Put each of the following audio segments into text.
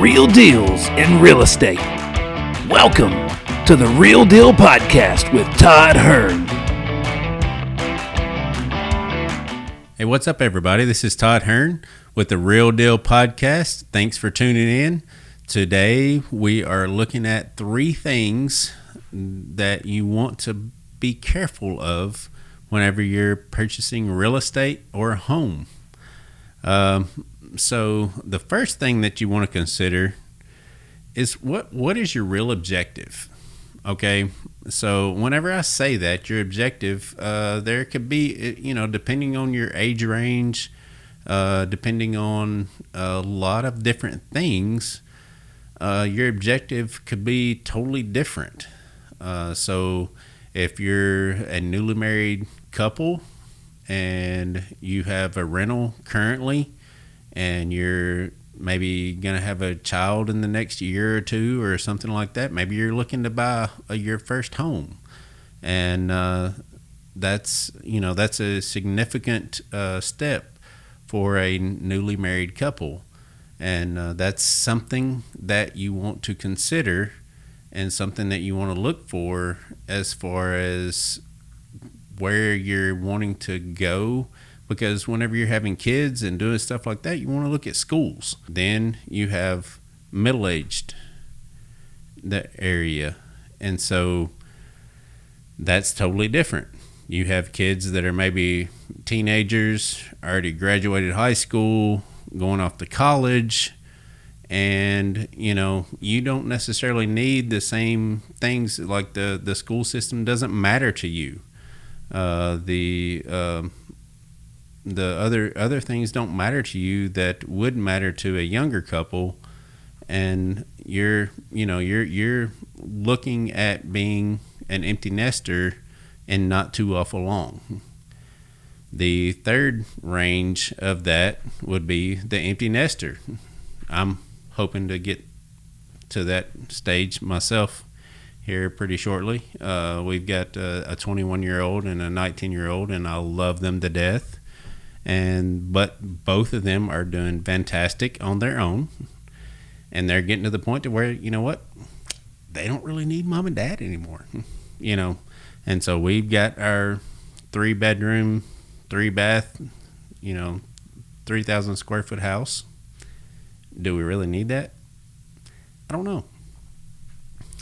real deals in real estate. Welcome to the Real Deal Podcast with Todd Hearn. Hey, what's up, everybody? This is Todd Hearn with the Real Deal Podcast. Thanks for tuning in. Today, we are looking at 3 things that you want to be careful of whenever you're purchasing real estate or a home. So the first thing that you want to consider is what is your real objective? Okay, so whenever I say that, your objective, there could be, depending on your age range, depending on a lot of different things, your objective could be totally different. So if you're a newly married couple and you have a rental currently, and you're maybe going to have a child in the next year or two or something like that, maybe you're looking to buy your first home. And that's a significant step for a newly married couple. And that's something that you want to consider and something that you want to look for as far as where you're wanting to go. Because whenever you're having kids and doing stuff like that, you want to look at schools. Then you have middle-aged that area. And so that's totally different. You have kids that are maybe teenagers, already graduated high school, going off to college. And, you don't necessarily need the same things. Like the school system doesn't matter to you. The other things don't matter to you that would matter to a younger couple, and you're looking at being an empty nester and not too awful long. The third range of that would be the empty nester. I'm hoping to get to that stage myself here pretty shortly. We've got a 21-year-old and a 19-year-old, and I love them to death. But both of them are doing fantastic on their own, and they're getting to the point to where, they don't really need mom and dad anymore, and so we've got our 3-bedroom, 3-bath, 3,000 square foot house. Do we really need that? I don't know.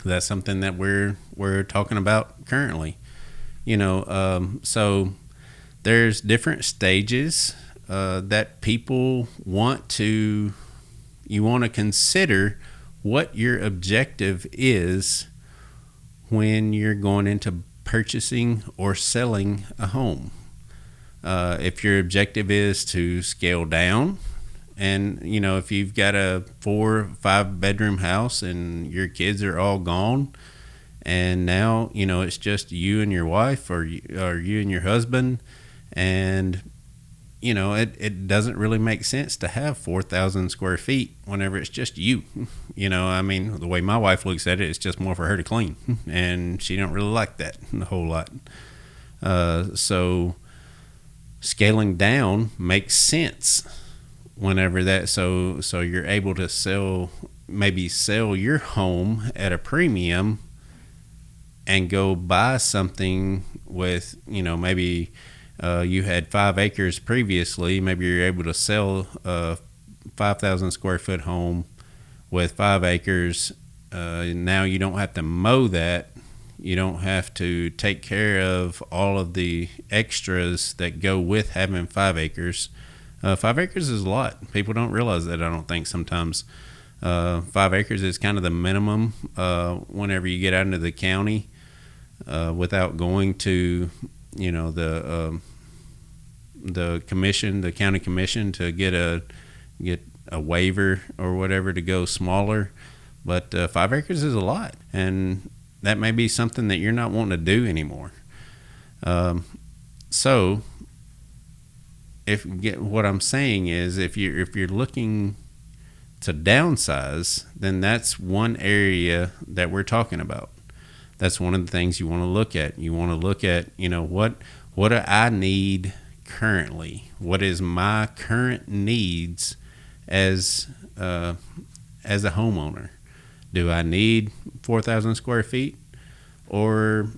That's something that we're talking about currently, so there's different stages that people want to consider what your objective is when you're going into purchasing or selling a home. If your objective is to scale down, and if you've got a 4 or 5 bedroom house and your kids are all gone, and now it's just you and your wife or you and your husband. And, it doesn't really make sense to have 4,000 square feet whenever it's just you. The way my wife looks at it, it's just more for her to clean. And she don't really like that a whole lot. So scaling down makes sense whenever that. So you're able to sell your home at a premium and go buy something with, maybe you had 5 acres previously. Maybe you're able to sell a 5,000 square foot home with 5 acres. Now you don't have to mow that. You don't have to take care of all of the extras that go with having 5 acres. 5 acres is a lot. People don't realize that, I don't think, sometimes. 5 acres is kind of the minimum whenever you get out into the county without going to the commission, the county commission, to get a waiver or whatever to go smaller. But 5 acres is a lot, and that may be something that you're not wanting to do anymore. So what I'm saying is, if you're looking to downsize, then that's one area that we're talking about. That's one of the things you want to look at. You want to look at, what do I need currently? What is my current needs as as a homeowner. Do I need 4,000 square feet? Or,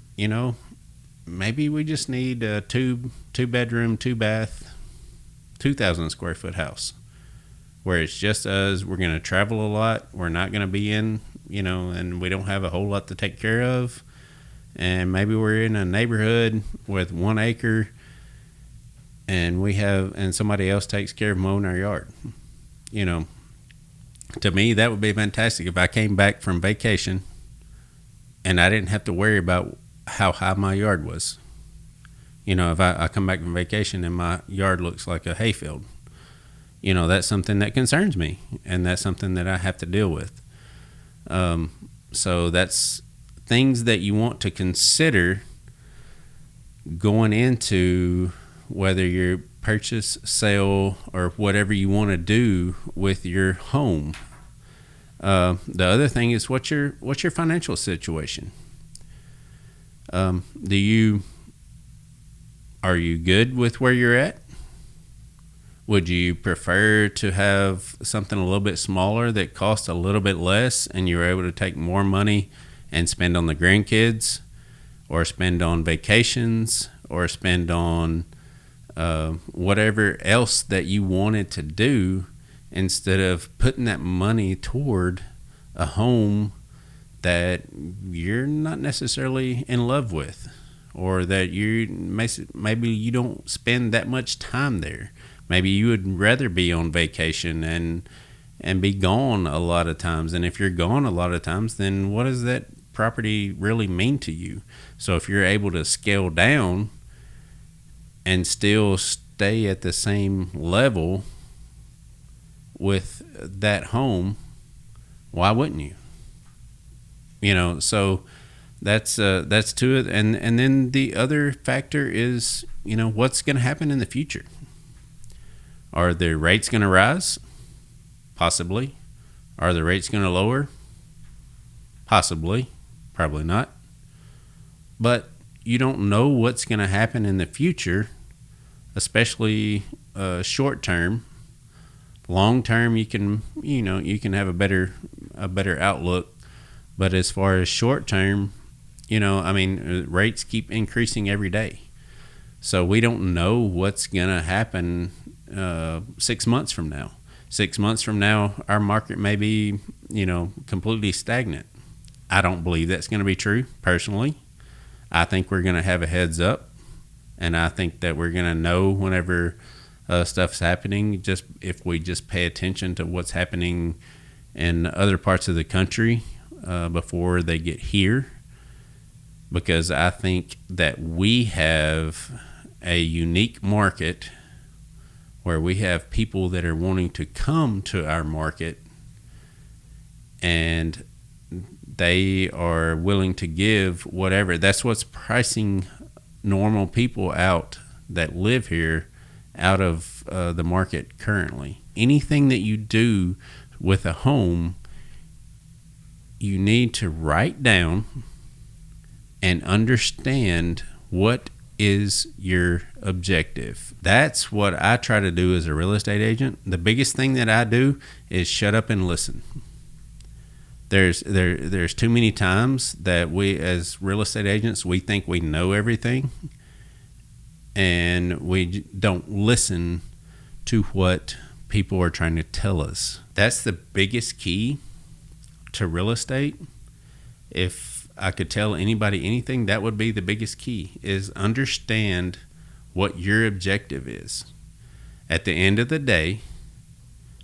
maybe we just need a two bedroom, 2 bath, 2,000 square foot house where it's just us. We're going to travel a lot. We're not going to be in, and we don't have a whole lot to take care of. And maybe we're in a neighborhood with 1 acre and somebody else takes care of mowing our yard. To me, that would be fantastic if I came back from vacation and I didn't have to worry about how high my yard was. If I come back from vacation and my yard looks like a hayfield, that's something that concerns me, and that's something that I have to deal with. So that's things that you want to consider going into whether you purchase, sell, or whatever you want to do with your home. The other thing is what's your financial situation? Are you good with where you're at? Would you prefer to have something a little bit smaller that costs a little bit less and you're able to take more money and spend on the grandkids, or spend on vacations, or spend on whatever else that you wanted to do, instead of putting that money toward a home that you're not necessarily in love with, or that maybe you don't spend that much time there. Maybe you would rather be on vacation and be gone a lot of times. And if you're gone a lot of times, then what does that property really mean to you? So if you're able to scale down and still stay at the same level with that home, why wouldn't you? So that's to it. And then the other factor is, what's going to happen in the future? Are the rates going to rise? Possibly. Are the rates going to lower? Possibly. Probably not. But you don't know what's going to happen in the future, especially short term. Long term, you can have a better outlook. But as far as short term, rates keep increasing every day. So we don't know what's going to happen 6 months from now. 6 months from now, our market may be, completely stagnant. I don't believe that's going to be true, personally. I think we're going to have a heads up, and I think that we're going to know whenever stuff's happening, just if we just pay attention to what's happening in other parts of the country before they get here. Because I think that we have a unique market where we have people that are wanting to come to our market, and they are willing to give whatever. That's what's pricing normal people out that live here out of the market currently. Anything that you do with a home, you need to write down and understand what is your objective. That's what I try to do as a real estate agent. The biggest thing that I do is shut up and listen. There's too many times that we as real estate agents, we think we know everything, and we don't listen to what people are trying to tell us. That's the biggest key to real estate. If I could tell anybody anything, that would be the biggest key, is understand what your objective is. At the end of the day,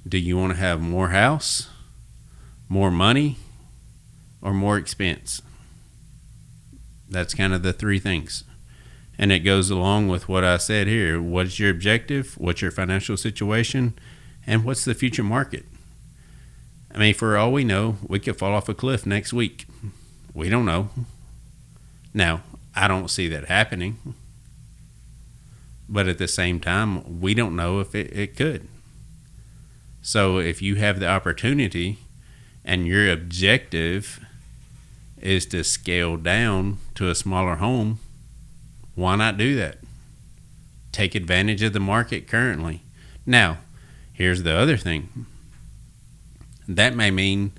do you want to have more house, more money, or more expense? That's kind of the three things. And it goes along with what I said here. What's your objective? What's your financial situation? And what's the future market? I mean, for all we know, we could fall off a cliff next week. We don't know. Now, I don't see that happening. But at the same time, we don't know if it could. So if you have the opportunity and your objective is to scale down to a smaller home, why not do that? Take advantage of the market currently. Now, here's the other thing. that may mean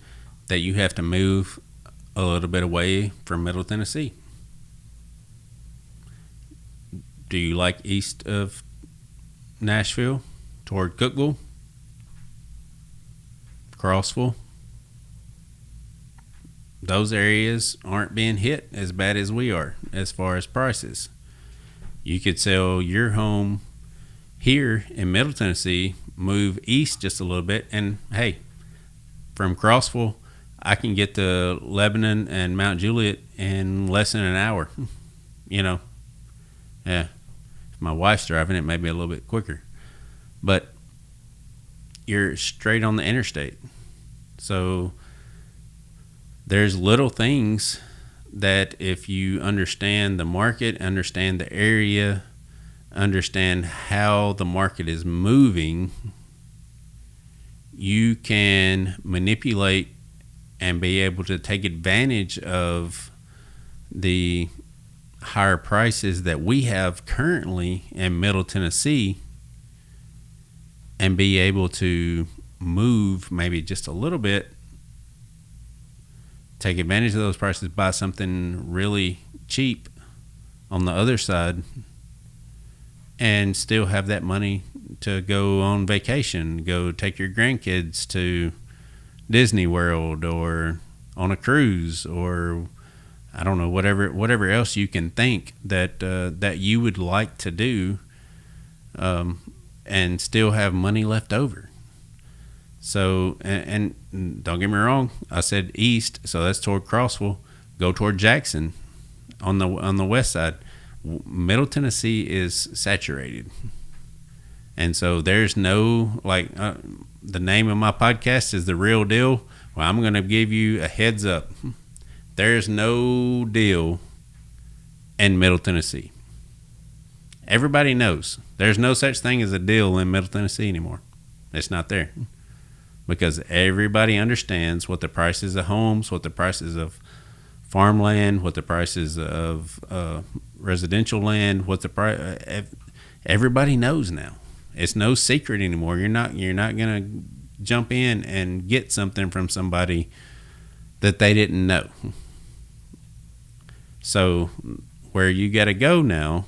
that you have to move a little bit away from Middle Tennessee. Do you like east of Nashville toward Cookeville, Crossville? Those areas aren't being hit as bad as we are as far as prices. You could sell your home here in Middle Tennessee, move east just a little bit, and hey, from Crossville, I can get to Lebanon and Mount Juliet in less than an hour. Yeah. If my wife's driving, it may be a little bit quicker. But you're straight on the interstate. So there's little things that if you understand the market, understand the area, understand how the market is moving, you can manipulate and be able to take advantage of the higher prices that we have currently in Middle Tennessee and be able to move maybe just a little bit, take advantage of those prices, buy something really cheap on the other side, and still have that money to go on vacation, go take your grandkids to Disney World or on a cruise, or I don't know, whatever else you can think that you would like to do, and still have money left over. So, and don't get me wrong, I said east, so that's toward Crossville. Go toward Jackson on the west side. Middle Tennessee is saturated, and so there's no the name of my podcast is The Real Deal. Well, I'm going to give you a heads up. There's no deal in Middle Tennessee. Everybody knows there's no such thing as a deal in Middle Tennessee anymore. It's not there, because everybody understands what the prices of homes, what the prices of farmland, what the prices of residential land, what the price. Everybody knows now. It's no secret anymore. You're not gonna jump in and get something from somebody that they didn't know. So where you got to go now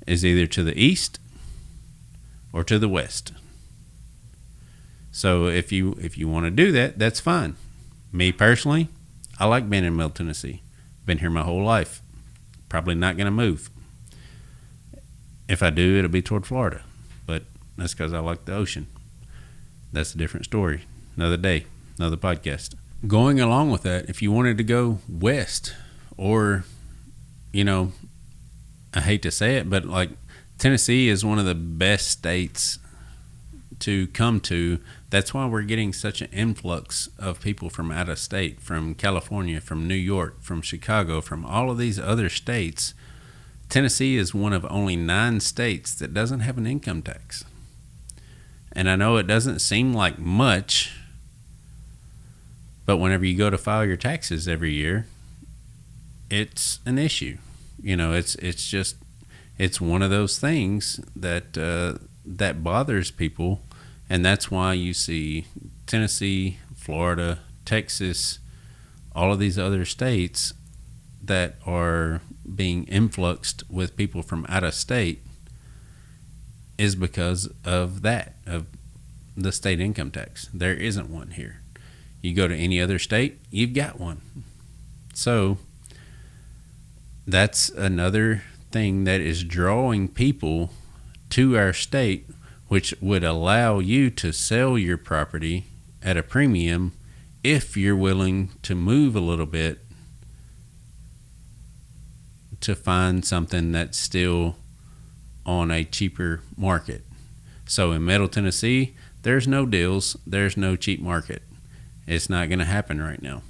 is either to the east or to the west. So if you want to do that, that's fine. Me personally, I like being in Middle Tennessee. Been here my whole life. Probably not going to move. If I do, it'll be toward Florida. But that's because I like the ocean. That's a different story. Another day, another podcast. Going along with that, if you wanted to go west, or, I hate to say it, but like Tennessee is one of the best states to come to. That's why we're getting such an influx of people from out of state, from California, from New York, from Chicago, from all of these other states. Tennessee is one of only 9 states that doesn't have an income tax. And I know it doesn't seem like much, but whenever you go to file your taxes every year, it's an issue. It's one of those things that bothers people. And that's why you see Tennessee, Florida, Texas, all of these other states that are being influxed with people from out of state is because of that, of the state income tax. There isn't one here. You go to any other state, you've got one. So that's another thing that is drawing people to our state, which would allow you to sell your property at a premium if you're willing to move a little bit to find something that's still on a cheaper market. So in Middle Tennessee, there's no deals, there's no cheap market. It's not going to happen right now.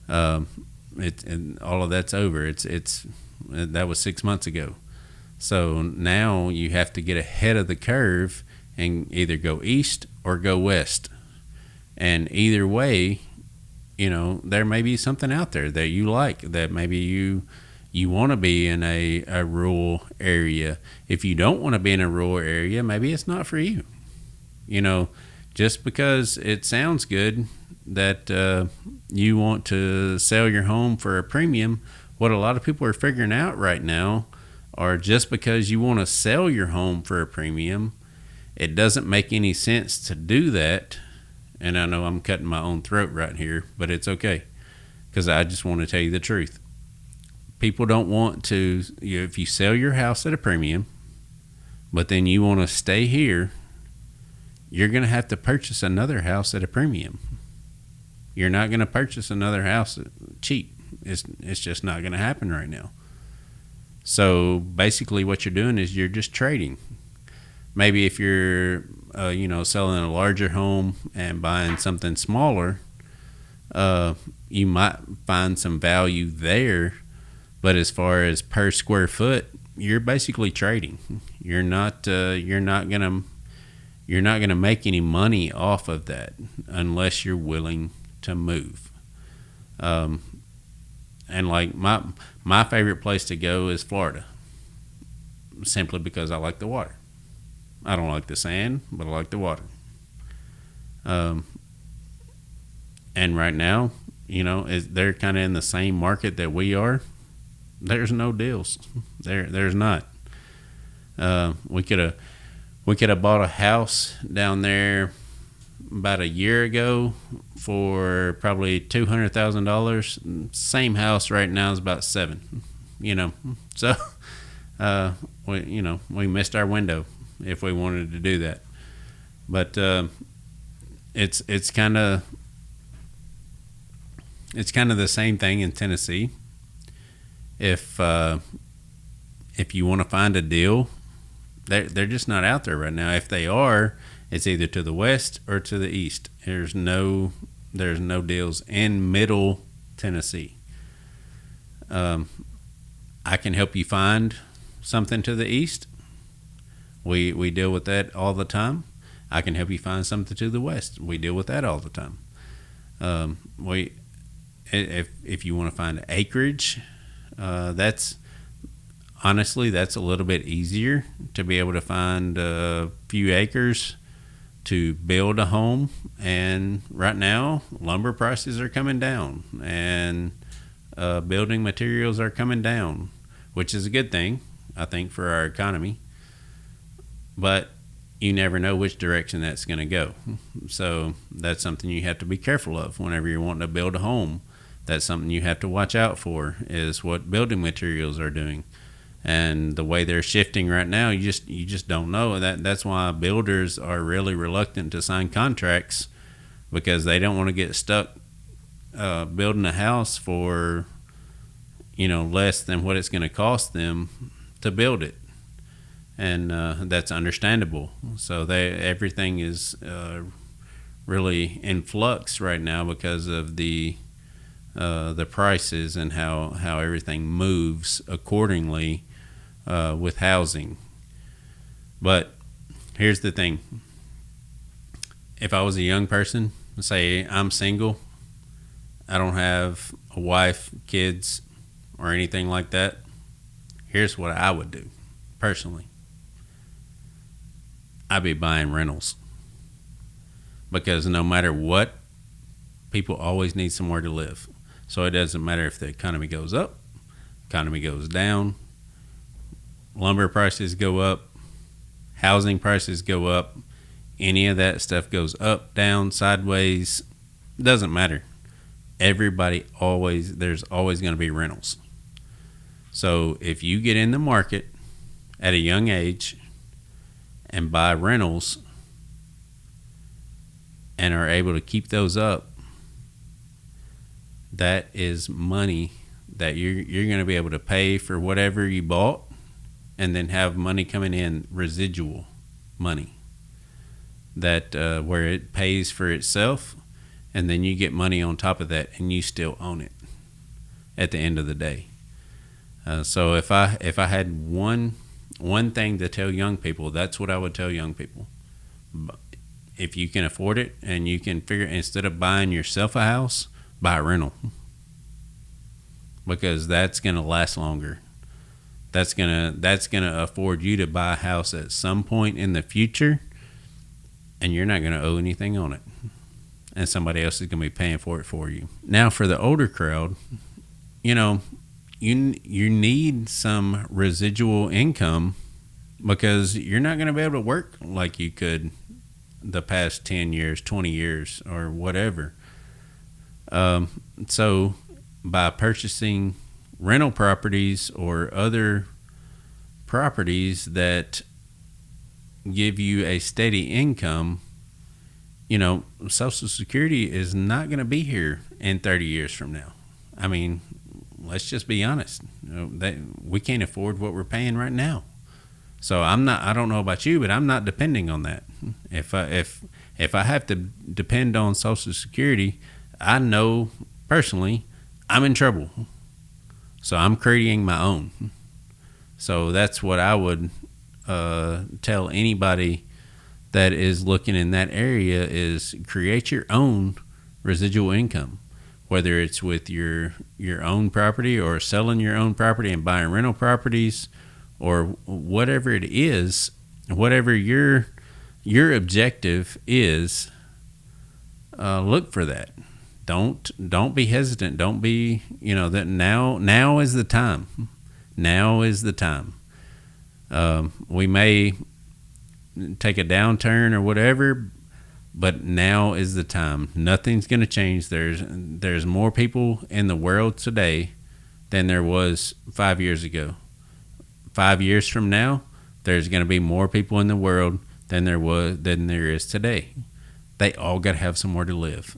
And all of that's over. That was 6 months ago. So now you have to get ahead of the curve and either go east or go west. And either way, there may be something out there that you like, that maybe you want to be in a rural area. If you don't want to be in a rural area, maybe it's not for you. Just because it sounds good that you want to sell your home for a premium, what a lot of people are figuring out right now are just because you want to sell your home for a premium, it doesn't make any sense to do that. And I know I'm cutting my own throat right here, but it's okay because I just want to tell you the truth. People don't want to, if you sell your house at a premium, but then you want to stay here, you're going to have to purchase another house at a premium. You're not going to purchase another house cheap. It's just not going to happen right now. So basically what you're doing is you're just trading. Maybe if you're, selling a larger home and buying something smaller, you might find some value there. But as far as per square foot, you're basically trading. You're not gonna make any money off of that unless you're willing to move. And like my favorite place to go is Florida, simply because I like the water. I don't like the sand, but I like the water. And right now, they're kind of in the same market that we are. There's no deals. There's not. We could have bought a house down there about a year ago for probably $200,000. Same house right now is about $7. So we missed our window if we wanted to do that. But it's kind of the same thing in Tennessee. If you want to find a deal, they're just not out there right now. If they are, it's either to the west or to the east. There's no deals in Middle Tennessee. I can help you find something to the east. We deal with that all the time. I can help you find something to the west. We deal with that all the time. If you want to find acreage, that's a little bit easier to be able to find a few acres to build a home. And right now, lumber prices are coming down and building materials are coming down, which is a good thing, I think, for our economy. But you never know which direction that's going to go. So that's something you have to be careful of whenever you're wanting to build a home. That's something you have to watch out for, is what building materials are doing. And the way they're shifting right now, you just don't know. That's why builders are really reluctant to sign contracts, because they don't want to get stuck building a house for less than what it's going to cost them to build it. And that's understandable. So everything is really in flux right now because of the prices and how everything moves accordingly with housing. But here's the thing. If I was a young person, say I'm single, I don't have a wife, kids, or anything like that, here's what I would do personally. I'd be buying rentals, because no matter what, people always need somewhere to live. So it doesn't matter if the economy goes up, economy goes down, lumber prices go up, housing prices go up, any of that stuff goes up, down, sideways, doesn't matter. There's always going to be rentals. So if you get in the market at a young age and buy rentals and are able to keep those up, that is money that you're going to be able to pay for whatever you bought, and then have money coming in, residual money, that where it pays for itself, and then you get money on top of that, and you still own it at the end of the day. So if I had one thing to tell young people, that's what I would tell young people. If you can afford it and you can figure, instead of buying yourself a house, buy a rental, because that's going to last longer. That's gonna afford you to buy a house at some point in the future and you're not going to owe anything on it. And somebody else is going to be paying for it for you. Now, for the older crowd, you know, you need some residual income because you're not going to be able to work like you could the past 10 years, 20 years, or whatever. So by purchasing rental properties or other properties that give you a steady income, you know, Social Security is not going to be here in 30 years from now. I mean, let's just be honest. You know, we can't afford what we're paying right now. So I don't know about you, but I'm not depending on that. If I have to depend on Social Security, I know personally I'm in trouble. So I'm creating my own. So that's what I would tell anybody that is looking in that area is create your own residual income, whether it's with your own property or selling your own property and buying rental properties or whatever it is, whatever your objective is, look for that. Don't be hesitant. Don't be, you know, that now is the time. Now is the time. We may take a downturn or whatever, but now is the time. Nothing's going to change. There's more people in the world today than there was 5 years ago. 5 years from now, there's going to be more people in the world than there is today. They all got to have somewhere to live.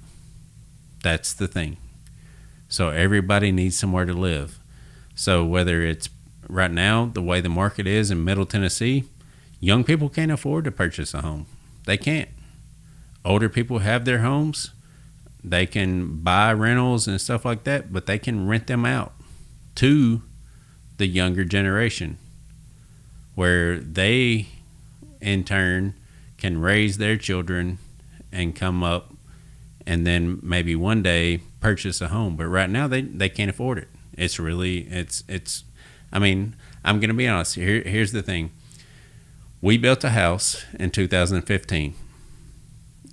That's the thing. So everybody needs somewhere to live. So whether it's right now, the way the market is in Middle Tennessee, young people can't afford to purchase a home. They can't. Older people have their homes. They can buy rentals and stuff like that, but they can rent them out to the younger generation, where they, in turn, can raise their children and come up and then maybe one day purchase a home. But right now, they can't afford it. It's I mean, I'm going to be honest. Here's the thing. We built a house in 2015.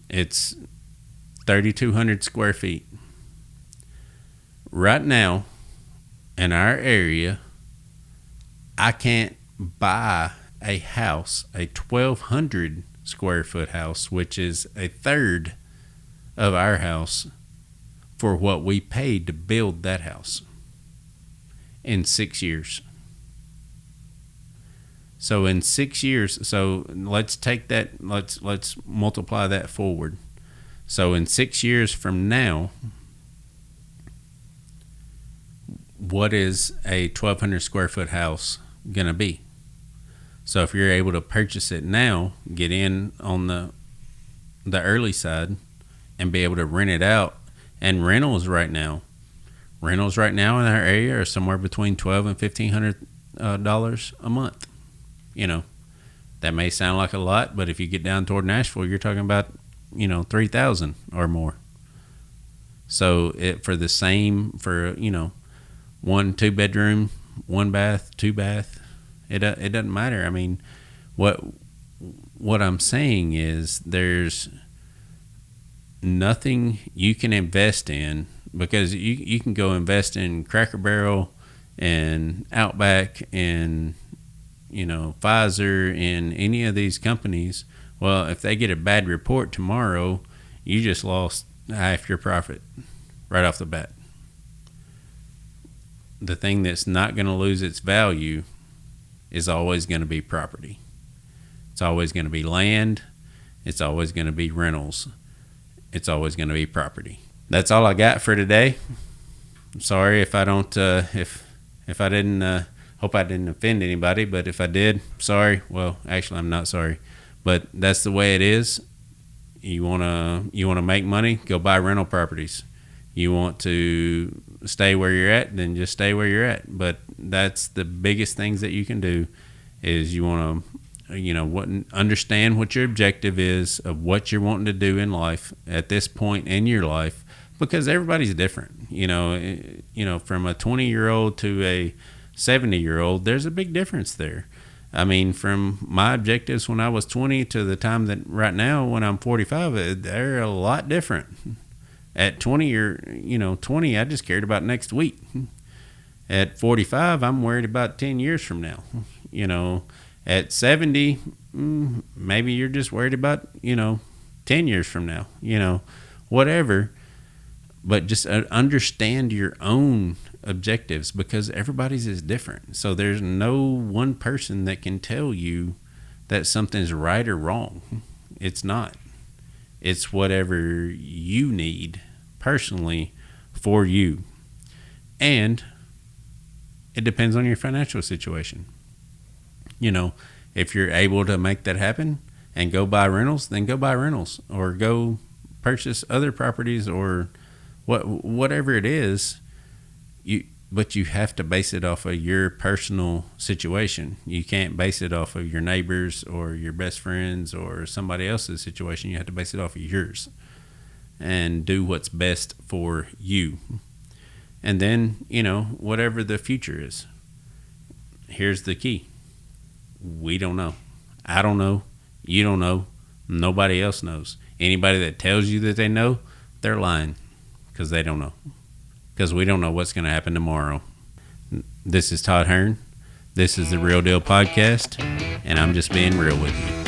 It's 3,200 square feet. Right now, in our area, I can't buy a house, a 1,200 square foot house, which is a third of our house, for what we paid to build that house in 6 years. So in 6 years, so let's take that, let's multiply that forward. So in 6 years from now, what is a 1,200 square foot house going to be? So if you're able to purchase it now, get in on the early side and be able to rent it out. And rentals right now in our area are somewhere between $1,200 and $1,500 a month. You know, that may sound like a lot, but if you get down toward Nashville, you're talking about, you know, $3,000 or more. So for 1 2-bedroom, 1 bath, 2 bath, it doesn't matter. I mean, what I'm saying is there's nothing you can invest in, because you can go invest in Cracker Barrel and Outback and, you know, Pfizer and any of these companies. Well, if they get a bad report tomorrow, you just lost half your profit right off the bat. The thing that's not going to lose its value is always going to be property. It's always going to be land. It's always going to be rentals. It's always going to be property. That's all I got for today. I'm sorry if I don't, if I didn't, hope I didn't offend anybody, but if I did, sorry. Well, actually, I'm not sorry, but that's the way it is. You wanna make money, go buy rental properties. You want to stay where you're at, then just stay where you're at. But that's the biggest things that you can do is you want to, understand what your objective is of what you're wanting to do in life at this point in your life, because everybody's different. From a 20-year-old to a 70-year-old, there's a big difference there. I mean, from my objectives when I was 20 to the time that right now when I'm 45, they're a lot different. At 20 20, I just cared about next week. At 45, I'm worried about 10 years from now. At 70, maybe you're just worried about, 10 years from now, whatever. But just understand your own objectives, because everybody's is different. So there's no one person that can tell you that something's right or wrong. It's not. It's whatever you need personally for you. And it depends on your financial situation. If you're able to make that happen and go buy rentals, then go buy rentals, or go purchase other properties, or whatever it is. But you have to base it off of your personal situation. You can't base it off of your neighbors or your best friends or somebody else's situation. You have to base it off of yours and do what's best for you. And then, whatever the future is. Here's the key. We don't know. I don't know. You don't know. Nobody else knows. Anybody that tells you that they know, they're lying, because they don't know. Because we don't know what's going to happen tomorrow. This is Todd Hearn. This is the Real Deal Podcast, and I'm just being real with you.